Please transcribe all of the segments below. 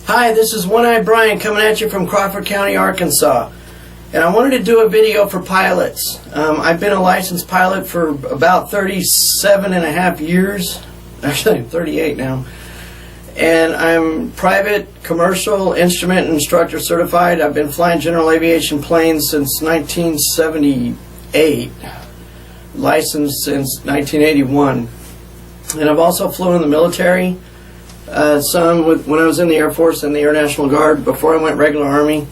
Hi, this is One-Eyed Brian coming at you from Crawford County, Arkansas. And I wanted to do a video for pilots. I've been a licensed pilot for about 37 and a half years. Actually, I'm 38 now. And I'm private, commercial, instrument instructor certified. I've been flying general aviation planes since 1978. Licensed since 1981. And I've also flown in the military. Some when I was in the Air Force and the Air National Guard before I went regular Army.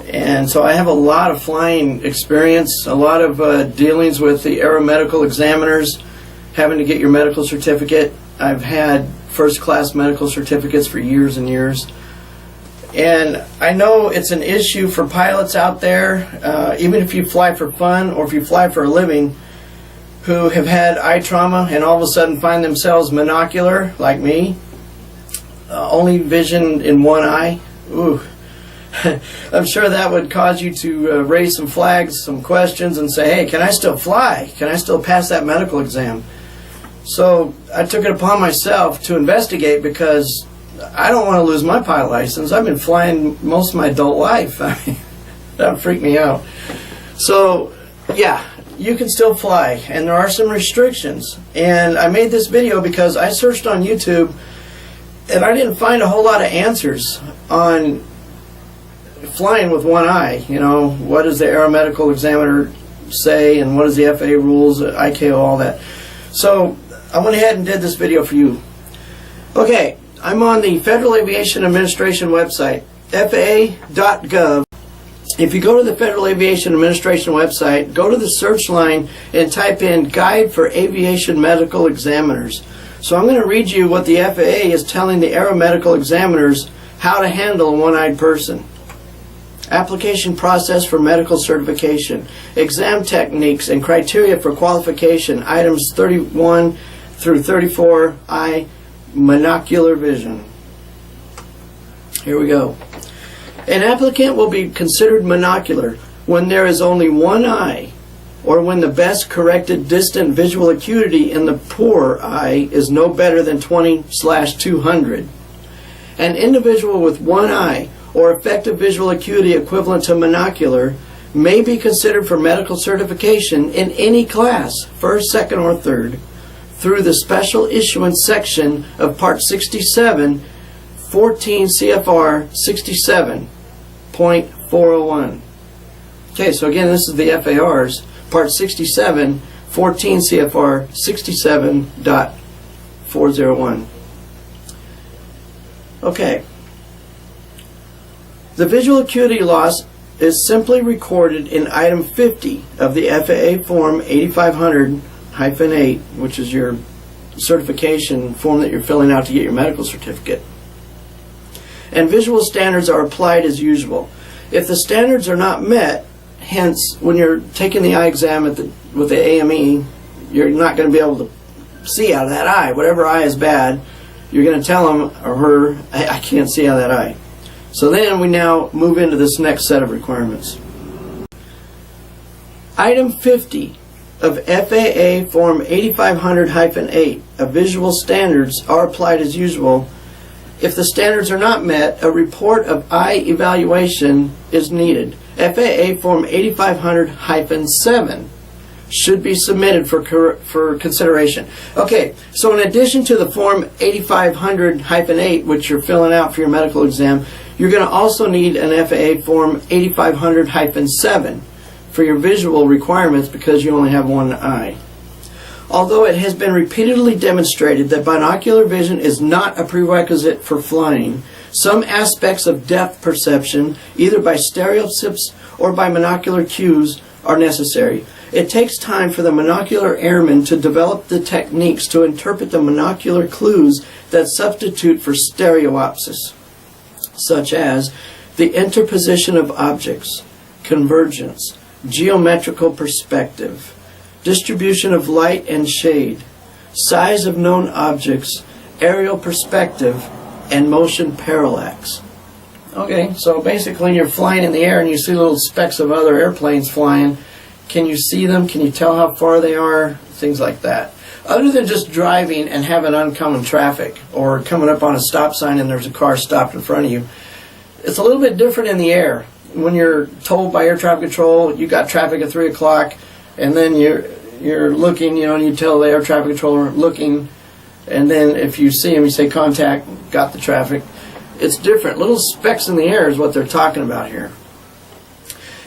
And so I have a lot of flying experience, a lot of dealings with the aeromedical examiners, having to get your medical certificate. I've had first-class medical certificates for years and years. And I know it's an issue for pilots out there, even if you fly for fun or if you fly for a living, who have had eye trauma and all of a sudden find themselves monocular, like me, only vision in one eye. Ooh. I'm sure that would cause you to raise some flags, some questions, and say, hey, can I still fly? Can I still pass that medical exam? So I took it upon myself to investigate because I don't want to lose my pilot license. I've been flying most of my adult life. I mean, that freaked me out. So, yeah, you can still fly, and there are some restrictions. And I made this video because I searched on YouTube, and I didn't find a whole lot of answers on flying with one eye. You know, what does the aeromedical examiner say, and what does the FAA rules, ICAO, all that. So I went ahead and did this video for you. Okay, I'm on the Federal Aviation Administration website, FAA.gov. If you go to the Federal Aviation Administration website, go to the search line and type in Guide for Aviation Medical Examiners. So I'm going to read you what the FAA is telling the aeromedical examiners how to handle a one-eyed person. Application process for medical certification, exam techniques and criteria for qualification, items 31 through 34I, monocular vision. Here we go. An applicant will be considered monocular when there is only one eye, or when the best corrected distant visual acuity in the poor eye is no better than 20/200. An individual with one eye or effective visual acuity equivalent to monocular may be considered for medical certification in any class, first, second, or third, through the special issuance section of Part 67, 14 CFR 67.401. Okay, so again, this is the FAR's Part 67, 14 CFR 67.401. Okay. The visual acuity loss is simply recorded in item 50 of the FAA Form 8500-8, which is your certification form that you're filling out to get your medical certificate. And visual standards are applied as usual. If the standards are not met, hence when you're taking the eye exam with the AME, you're not going to be able to see out of that eye. Whatever eye is bad, you're going to tell him or her, I can't see out of that eye. So then we now move into this next set of requirements. Item 50 of FAA Form 8500-8 of visual standards are applied as usual. If the standards are not met, a report of eye evaluation is needed. FAA Form 8500-7 should be submitted for consideration. Okay, so in addition to the Form 8500-8, which you're filling out for your medical exam, you're going to also need an FAA Form 8500-7 for your visual requirements because you only have one eye. Although it has been repeatedly demonstrated that binocular vision is not a prerequisite for flying, some aspects of depth perception, either by stereoscopes or by monocular cues, are necessary. It takes time for the monocular airman to develop the techniques to interpret the monocular clues that substitute for stereopsis, such as the interposition of objects, convergence, geometrical perspective, distribution of light and shade, size of known objects, aerial perspective, and motion parallax. Okay, so basically when you're flying in the air and you see little specks of other airplanes flying, can you see them? Can you tell how far they are? Things like that. other than just driving and having oncoming traffic or coming up on a stop sign and there's a car stopped in front of you. It's a little bit different in the air. When you're told by air traffic control, you got traffic at 3 o'clock, and then you're looking, you know, and you tell the air traffic controller looking, and then if you see him, you say contact, got the traffic. It's different. Little specks in the air is what they're talking about here.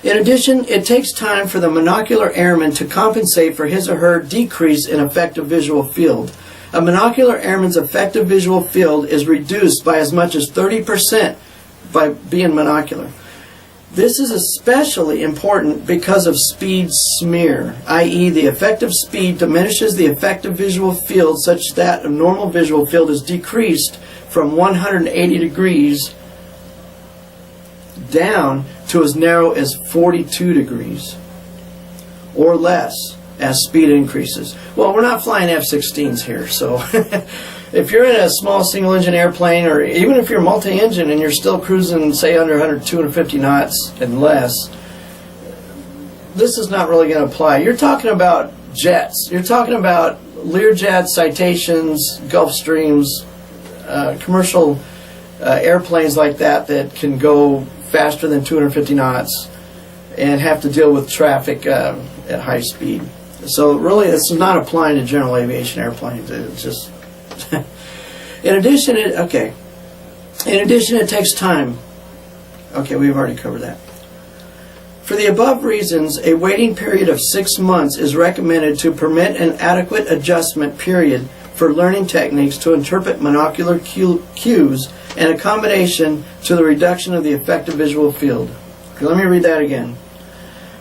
In addition, it takes time for the monocular airman to compensate for his or her decrease in effective visual field. A monocular airman's effective visual field is reduced by as much as 30% by being monocular. This is especially important because of speed smear, i.e. the effective speed diminishes the effective visual field such that a normal visual field is decreased from 180 degrees down to as narrow as 42 degrees or less as speed increases. Well, we're not flying F-16s here, so if you're in a small single-engine airplane, or even if you're multi-engine and you're still cruising, say, under 250 knots and less, this is not really going to apply. You're talking about jets. You're talking about Learjets, Citations, Gulfstreams, commercial airplanes like that that can go faster than 250 knots and have to deal with traffic at high speed. So really, this is not applying to general aviation airplanes. It's just in addition, it takes time. Okay, we've already covered that. For the above reasons, a waiting period of 6 months is recommended to permit an adequate adjustment period for learning techniques to interpret monocular cues and accommodation to the reduction of the effective visual field. Okay, let me read that again.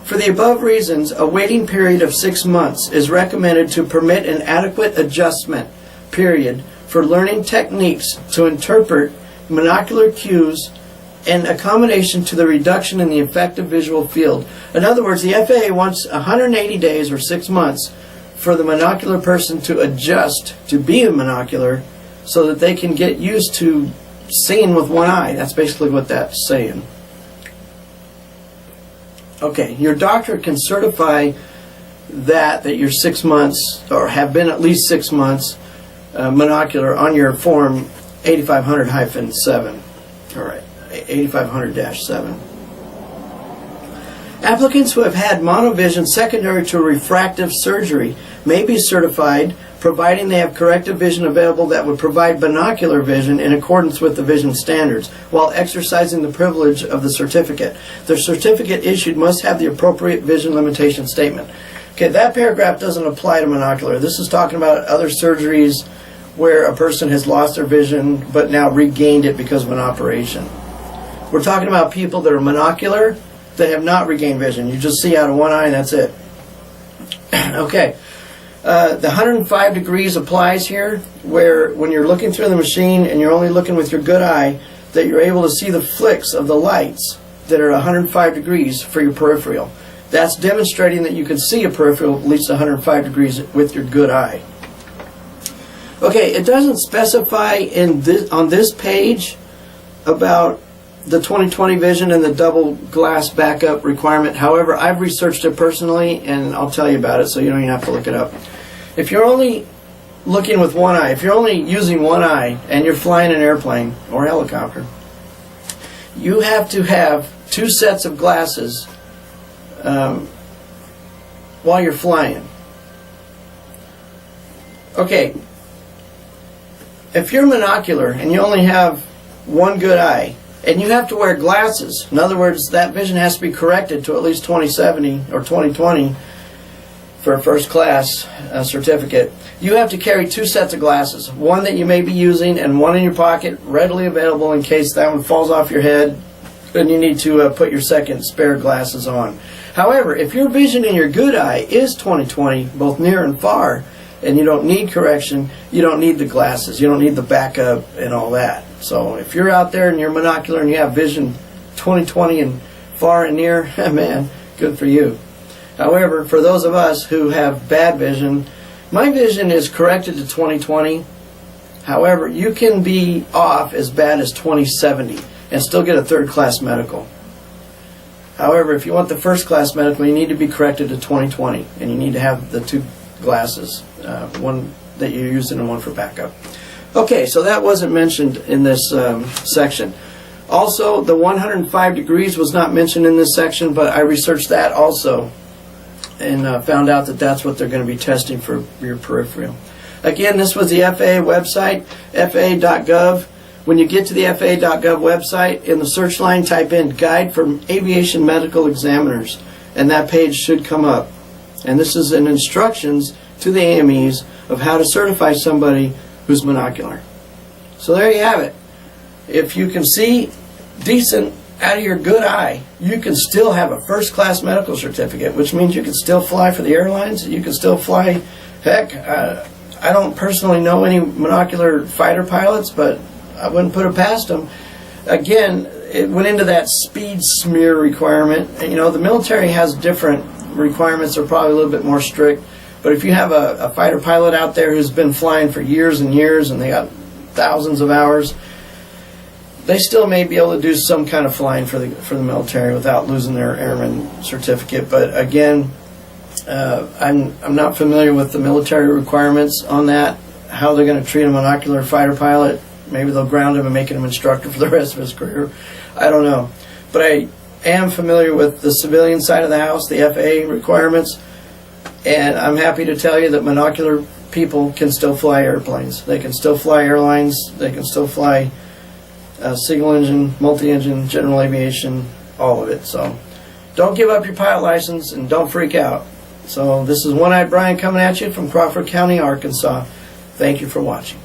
For the above reasons, a waiting period of 6 months is recommended to permit an adequate adjustment period for learning techniques to interpret monocular cues and accommodation to the reduction in the effective visual field. In other words, the FAA wants 180 days or 6 months for the monocular person to adjust to be a monocular so that they can get used to seeing with one eye. That's basically what that's saying. Okay, your doctor can certify that you're 6 months or have been at least 6 months monocular on your form 8500-7. All right, 8500-7. Applicants who have had monovision secondary to refractive surgery may be certified providing they have corrective vision available that would provide binocular vision in accordance with the vision standards while exercising the privilege of the certificate. The certificate issued must have the appropriate vision limitation statement. Okay, that paragraph doesn't apply to monocular. This is talking about other surgeries where a person has lost their vision but now regained it because of an operation. We're talking about people that are monocular that have not regained vision. You just see out of one eye and that's it. Okay. The 105 degrees applies here, where when you're looking through the machine and you're only looking with your good eye, that you're able to see the flicks of the lights that are 105 degrees for your peripheral. That's demonstrating that you can see a peripheral at least 105 degrees with your good eye. Okay, it doesn't specify on this page about the 20/20 vision and the double glass backup requirement. However, I've researched it personally and I'll tell you about it so you don't even have to look it up. If you're only looking with one eye, if you're only using one eye and you're flying an airplane or a helicopter, you have to have 2 sets of glasses while you're flying. Okay, if you're monocular and you only have one good eye, and you have to wear glasses. In other words, that vision has to be corrected to at least 20/70 or 20/20 for a first class certificate. You have to carry 2 sets of glasses, one that you may be using and one in your pocket, readily available in case that one falls off your head and you need to put your second spare glasses on. However, if your vision in your good eye is 20/20, both near and far, and you don't need correction, you don't need the glasses, you don't need the backup and all that. So if you're out there and you're monocular and you have vision 20/20 and far and near, man, good for you. However, for those of us who have bad vision, my vision is corrected to 20/20. However, you can be off as bad as 20/70 and still get a 3rd class medical. However, if you want the 1st class medical, you need to be corrected to 20/20 and you need to have the 2 glasses one that you're using and one for backup. Okay, so that wasn't mentioned in this section. Also, the 105 degrees was not mentioned in this section, but I researched that also and found out that that's what they're going to be testing for your peripheral. Again, this was the FAA website, faa.gov. When you get to the faa.gov website, in the search line, type in Guide for Aviation Medical Examiners, and that page should come up. And this is an instructions to the AMEs of how to certify somebody who's monocular. So there you have it. If you can see decent out of your good eye, you can still have a first-class medical certificate, which means you can still fly for the airlines. You can still fly. Heck, I don't personally know any monocular fighter pilots, but I wouldn't put it past them. Again, it went into that speed smear requirement. And, you know, the military has different requirements. They're probably a little bit more strict. But if you have a fighter pilot out there who's been flying for years and years and they got thousands of hours, they still may be able to do some kind of flying for the military without losing their airman certificate. But again, I'm not familiar with the military requirements on that, how they're going to treat a monocular fighter pilot. Maybe they'll ground him and make him an instructor for the rest of his career. I don't know. But I am familiar with the civilian side of the house, the FAA requirements, and I'm happy to tell you that monocular people can still fly airplanes. They can still fly airlines. They can still fly single engine, multi-engine, general aviation, all of it. So don't give up your pilot license and don't freak out. So this is One-Eyed Brian coming at you from Crawford County, Arkansas. Thank you for watching.